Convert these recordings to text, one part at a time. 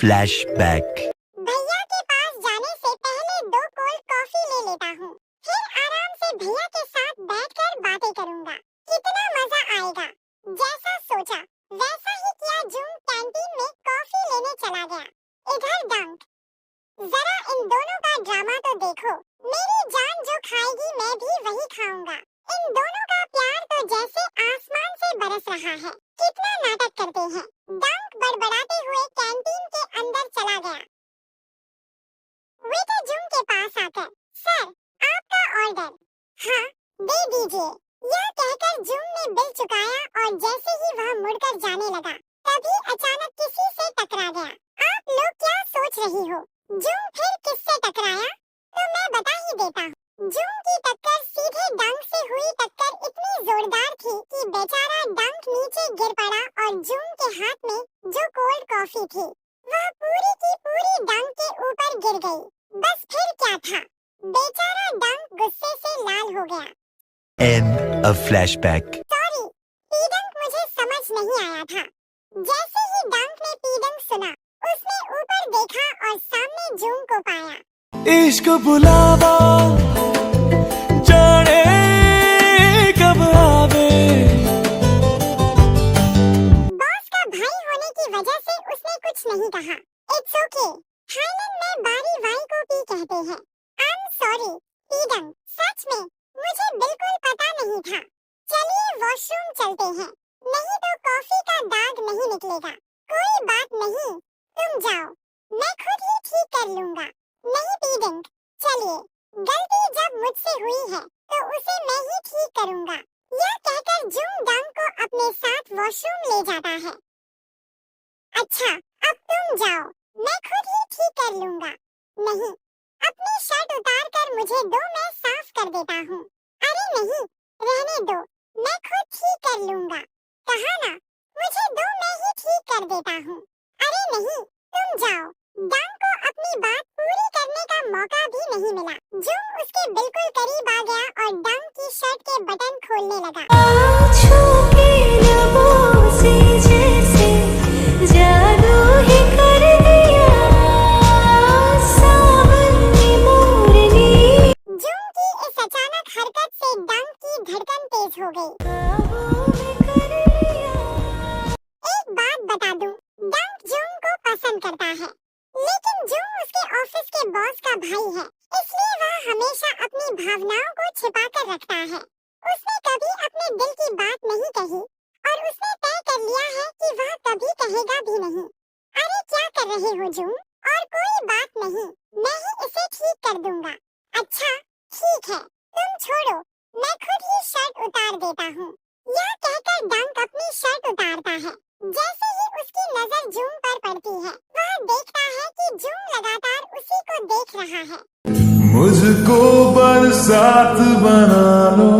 Flashback. भैया के पास जाने से पहले 2 कोल्ड कॉफी ले लेता हूँ, फिर आराम से भैया के साथ बैठकर बातें करूँगा। कितना मजा आएगा। जैसा सोचा वैसा ही किया। जून कैंटीन में कॉफी लेने चला गया। इधर डंक। जरा इन दोनों का ड्रामा तो देखो। मेरी जान जो खाएगी मैं भी वही खाऊंगा। इन दोनों का प्यार तो जैसे आसमान से बरस रहा है। कितना नाटक करते हैं। डंक बड़बड़ाते हुए कैंटीन के अंदर चला गया। वेटर जून के पास आकर, सर आपका ऑर्डर। हाँ दे दीजिए। यह कहकर जून ने बिल चुकाया और जैसे ही वह मुड़कर जाने लगा तभी अचानक किसी से टकरा गया। आप लोग क्या सोच रही हो? जून फिर किससे टकराया तो मैं बता ही देता हूँ। जून की टक्कर सीधे डंक से हुई। टक्कर इतनी जोरदार थी कि बेचारा डंक नीचे गिर पड़ा और जून के हाथ में जो कोल्ड कॉफी थी वह पूरी की पूरी डंक के ऊपर गिर गई। बस फिर क्या था, बेचारा डंक गुस्से से लाल हो गया। End of flashback. सॉरी पीडंक, मुझे समझ नहीं आया था। जैसे ही डंक ने पीडंक सुना उसने ऊपर देखा और सामने जून को पाया। इश्क बुलावा जाने कब आवे। बॉस का भाई होने की वजह से उसने कुछ नहीं कहा। It's okay. थाईलैंड में बारी वाई को पी कहते हैं। आई एम सॉरी पीडंक, सच में मुझे बिल्कुल पता नहीं था। चलिए वॉशरूम चलते हैं, नहीं तो कॉफी का दाग नहीं निकलेगा। कोई बात नहीं, तुम जाओ, मैं खुद ही ठीक कर लूंगा। नहीं पीडंक, चलिए, गलती जब मुझसे हुई है तो उसे मैं ही ठीक करूंगा। यह कहकर जून डंक को अपने साथ वॉशरूम ले जाता है। अच्छा अब तुम जाओ, मैं खुद ही ठीक कर लूंगा। नहीं, अपनी शर्ट उतार कर मुझे दो, मैं साफ कर देता हूँ। अरे नहीं, रहने दो, मैं खुद ठीक कर लूंगा। कहा ना, मुझे दो, मैं ही ठीक कर देता हूँ। अरे नहीं, तुम जाओ। डंक को अपनी बात पूरी करने का मौका भी नहीं मिला। जून उसके बिल्कुल करीब आ गया और डंक की शर्ट के बटन खोलने लगा। जून की इस अचानक हरकत से डंक की धड़कन तेज हो गई। एक बात बता दूं, डंक जून को पसंद करता है, लेकिन जून उसके ऑफिस के बॉस का भाई है, इसलिए वह हमेशा अपनी भावनाओं को छिपा कर रखता है। उसने कभी अपने दिल की बात नहीं कही और उसने तय कर लिया है कि वह कभी कहेगा भी नहीं। अरे क्या कर रहे हो जून? और कोई बात नहीं, मैं ही इसे ठीक कर दूंगा। अच्छा ठीक है, तुम छोड़ो, मैं खुद ही शर्ट उतार देता हूँ। यह कहकर डंक अपनी शर्ट उतारता है। जैसे ही उसकी नजर जून पर पड़ती है वह देखता है कि जून लगातार उसी को देख रहा है। मुझको बरसात बना लो,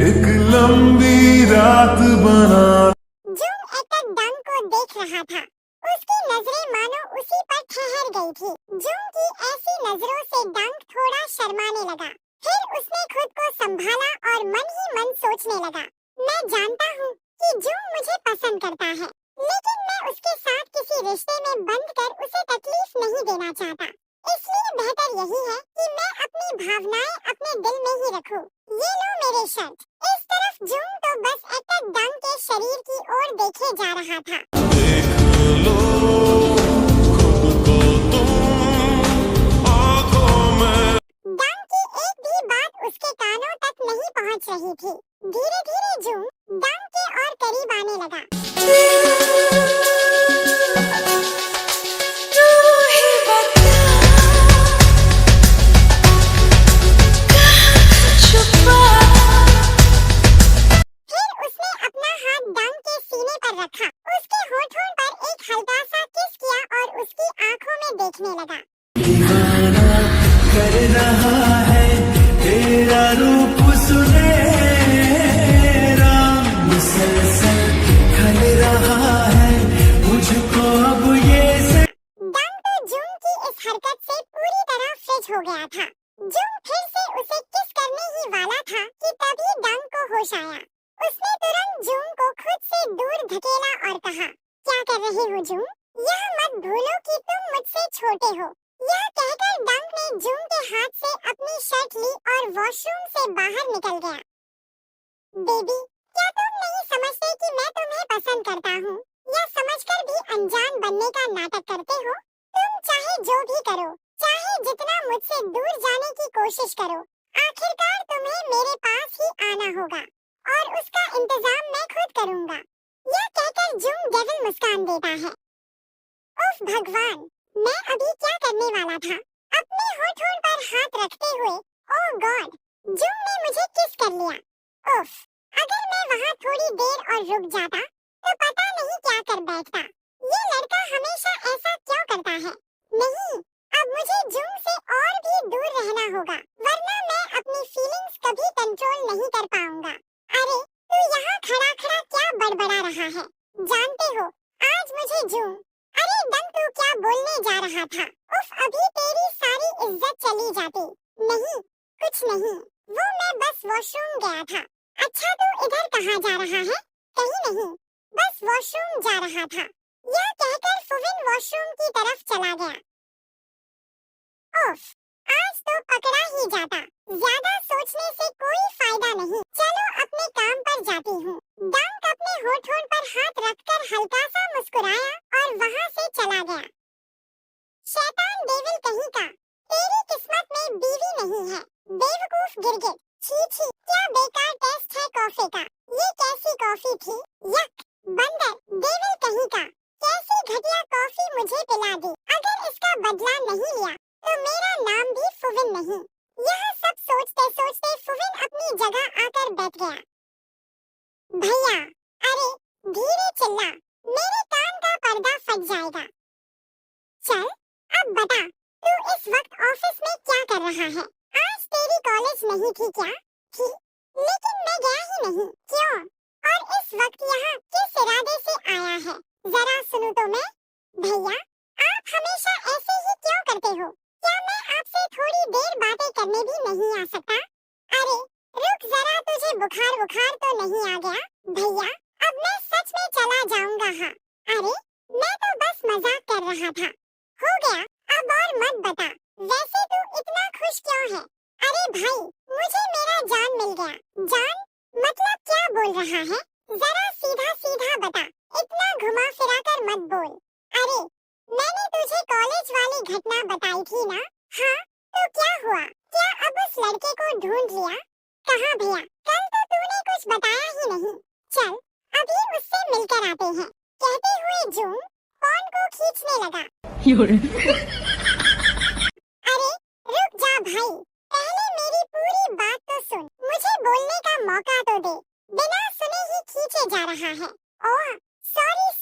एक लंबी रात बना लो। जून एकटक डंक को देख रहा था। उसकी नजरें मानो उसी पर ठहर गई थी। जून की ऐसी नजरों से डंक थोड़ा शर्माने लगा। फिर उसने खुद को संभाला और मन ही मन सोचने लगा, मैं जानता हूँ कि जून मुझे पसंद करता है, लेकिन मैं उसके साथ किसी रिश्ते में बंध कर उसे तकलीफ नहीं देना चाहता। इसलिए बेहतर यही है कि मैं अपनी भावनाएं अपने दिल में ही रखूं। ये लो मेरी शर्ट। इस तरफ जून तो बस एकटक डंक के शरीर की ओर देखे जा रहा था। देख लो खुद को तुम आँखों में। डंक की एक भी बात उसके कानों तक नहीं पहुंच रही थी। धीरे धीरे जून डंक के और करीब आने लगा। फिर उसने अपना हाथ डंक के सीने पर रखा, उसके होठों पर एक हल्का सा किस किया और उसकी आंखों में देखने लगा। दीवाना कर रहा है तेरा रूप सुनहरा, मुसलसल खल रहा है मुझको अब ये डंक तो जून की इस हरकत से पूरी तरह फ्रिज हो गया था। जून फिर से उसे किस करने ही वाला था कि तभी डंक को होश आया। उसने तुरंत जून को खुद से दूर धकेला और कहा, क्या कर रहे हो जून? यह मत भूलो कि तुम मुझसे छोटे हो। यह कहकर डंक ने जून के हाथ से अपनी शर्ट ली और वॉशरूम से बाहर निकल गया। बेबी, क्या तुम नहीं समझते कि मैं तुम्हें पसंद करता हूँ? यह समझकर भी अनजान बनने का नाटक करते हो? तुम चाहे जो भी करो, चाहे जितना मुझसे दूर जाने की कोशिश करो, आखिरकार तुम्हें मेरे पास ही आना होगा और उसका इंतजाम मैं खुद करूँगा। यह कहकर जून डेविल मुस्कान देता है। उफ भगवान, मैं अभी क्या करने वाला था? अपने होठों पर हाथ रखते हुए, ओह गॉड, जून ने मुझे किस कर लिया। उफ, अगर मैं वहाँ थोड़ी देर और रुक जाता तो पता नहीं क्या कर बैठता। ये लड़का हमेशा ऐसा क्यों करता है? नहीं, अब मुझे जून से और भी दूर रहना होगा, वरना मैं अपनी फीलिंग्स कभी कंट्रोल नहीं कर पाऊंगा। अरे, तू यहाँ खड़ा खड़ा क्या बड़बड़ा रहा है? जानते हो, आज मुझे जून। अरे डंक, तू क्या बोलने जा रहा था? उफ, अभी तेरी सारी इज्जत चली जाती। नहीं, कुछ नहीं, वो मैं बस वॉशरूम गया था। अच्छा, तू इधर कहाँ जा रहा है? कहीं नहीं, बस वॉशरूम जा रहा था। यह कहकर फुविन वॉशरूम की तरफ चला गया। उफ, आज तो पकड़ा ही जाता। ज्यादा सोचने से कोई फायदा नहीं। चलो अपने काम पर जाती हूँ। डंक अपने होठों पर हाथ रखकर हल्का सा मुस्कुराया और वहाँ से चला गया। शैतान डेविल कहीं का, तेरी किस्मत में बीवी नहीं है। बेवकूफ गिरगिट, छी छी, क्या बेकार टेस्ट है कॉफी का। ये कैसी कॉफी थी? यक, बंदर, डेविल कहीं का, कैसी घटिया कॉफी मुझे पिला दी। अगर इसका बदला नहीं लिया तो मेरा नाम भी फुविन नहीं। यह सब सोचते सोचते फुविन अपनी जगह आकर बैठ गया। भैया, अरे धीरे चिल्ला, मेरे कान का पर्दा फट जाएगा। चल, अब बता, तू इस वक्त ऑफिस में क्या कर रहा है? आज तेरी कॉलेज नहीं थी क्या? थी, लेकिन मैं गया ही नहीं। क्यों? और इस वक्त यहाँ किस इरादे से आया है? जरा सुनो तो मैं। भैया, आप हमेशा ऐसे ही क्यों करते हो? क्या मैं आपसे थोड़ी देर बातें करने भी नहीं आ सकता? अरे रुक जरा, तुझे बुखार तो नहीं आ गया? भैया, अब मैं सच में चला जाऊंगा। हाँ, अरे मैं तो बस मजाक कर रहा था। हो गया, अब और मत बता। वैसे तू इतना खुश क्यों है? अरे भाई, मुझे मेरा जान मिल गया। जान मतलब क्या बोल रहा है? जरा सीधा सीधा बता, इतना घुमा फिरा कर मत बोल। अरे मैंने तुझे कॉलेज वाली घटना बताई थी ना? हाँ, तो क्या हुआ? क्या अब उस लड़के को ढूंढ लिया? कहाँ भैया, कल तो तूने कुछ बताया ही नहीं। चल, अभी उससे मिलकर आते हैं। कहते हुए जून फोन को खींचने लगा। अरे रुक जा भाई, पहले मेरी पूरी बात तो सुन। मुझे बोलने का मौका तो दे। बिना सुने ही खींचे जा रहा है। ओह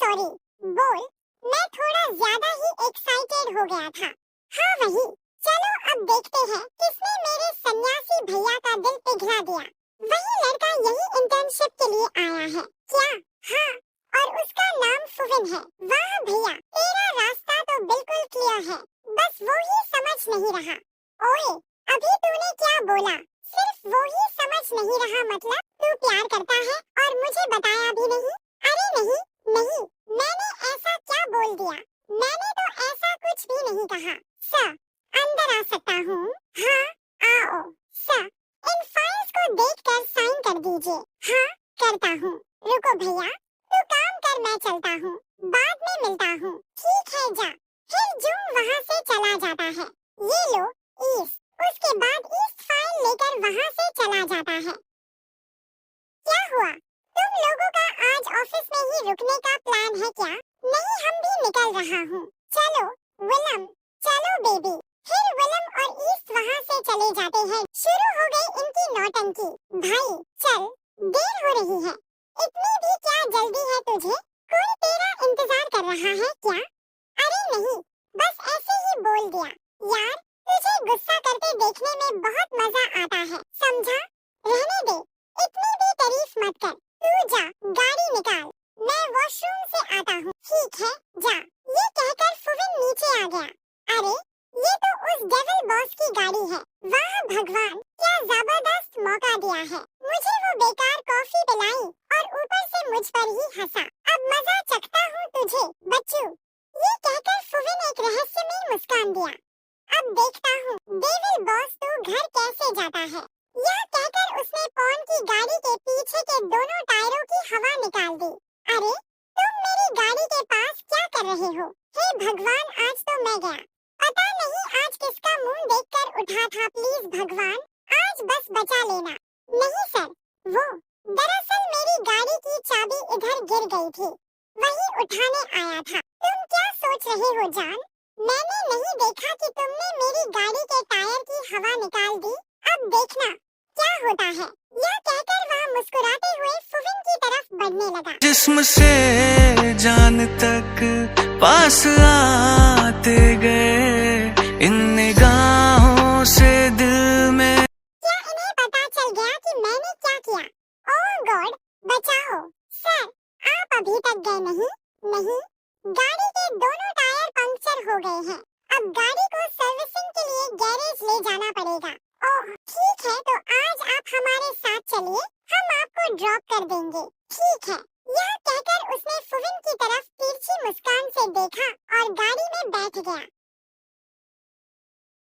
सॉरी, बोल। मैं थोड़ा ज्यादा ही एक्साइटेड हो गया था। हाँ वही, चलो अब देखते हैं किसने मेरे सन्यासी भैया का दिल पिघला दिया। वही लड़का यही इंटर्नशिप के लिए आया है क्या? हाँ, और उसका नाम फुविन है। वाह भैया, तेरा रास्ता तो बिल्कुल क्लियर है, बस वो ही समझ नहीं रहा। ओए, अभी तूने क्या बोला? सिर्फ वो ही समझ नहीं रहा मतलब तू प्यार करता है और मुझे बताया भी नहीं? अरे नहीं, मैंने ऐसा क्या बोल दिया? मैंने तो ऐसा कुछ भी नहीं कहा। सर, अंदर आ सकता हूँ? हाँ, आओ। सर, इन फाइल्स को देखकर साइन कर दीजिए। हाँ, करता हूँ। रुको भैया, तू काम कर, मैं चलता हूँ। बाद में मिलता हूँ। ठीक है, जा। फिर जून वहाँ से चला जाता है। ये लो, ईस्ट। उसके बाद ईस्ट फाइल लेकर वहाँ से चला जाता है। क्या हुआ? तुम लोगों का आज ऑफिस में ही रुकने का प्लान है क्या? नहीं, हम भी निकल रहा हूँ। चलो विलम, चलो बेबी। फिर विलम और ईस्ट वहाँ से चले जाते हैं। शुरू हो गई इनकी नौटंकी। भाई चल, देर हो रही है। इतनी भी क्या जल्दी है तुझे? कोई तेरा इंतजार कर रहा है क्या? अरे नहीं, बस ऐसे ही बोल दिया। यार, तुझे गुस्सा करते देखने में बहुत मजा आता है, समझा? रहने दे, इतनी भी तारीफ मत कर। तू जा, गाड़ी निकाल, मैं वॉशरूम से आता हूँ। ठीक है, जा। ये कहकर फुविन नीचे आ गया। अरे ये तो उस डेविल बॉस की गाड़ी है। वाह भगवान, क्या जबरदस्त मौका दिया है। मुझे वो बेकार कॉफी पिलाई और ऊपर से मुझ पर ही हंसा। अब मजा चखता हूँ तुझे बच्चू। ये दोनों टायरों की हवा निकाल दी। अरे तुम मेरी गाड़ी के पास क्या कर रहे हो? हे भगवान, आज तो मैं गया। पता नहीं आज किसका मुंह देखकर उठा था। प्लीज भगवान, आज बस बचा लेना। नहीं सर, वो दरअसल मेरी गाड़ी की चाबी इधर गिर गई थी, वही उठाने आया था। तुम क्या सोच रहे हो जान? मैंने नहीं देखा कि तुमने मेरी गाड़ी के टायर की हवा निकाल दी। अब देखना क्या होता है। यह कहकर वह मुस्कुराते हुए फुफिन की तरफ बढ़ने लगा। जिस्म से जान तक पास आते गए इन निगाहों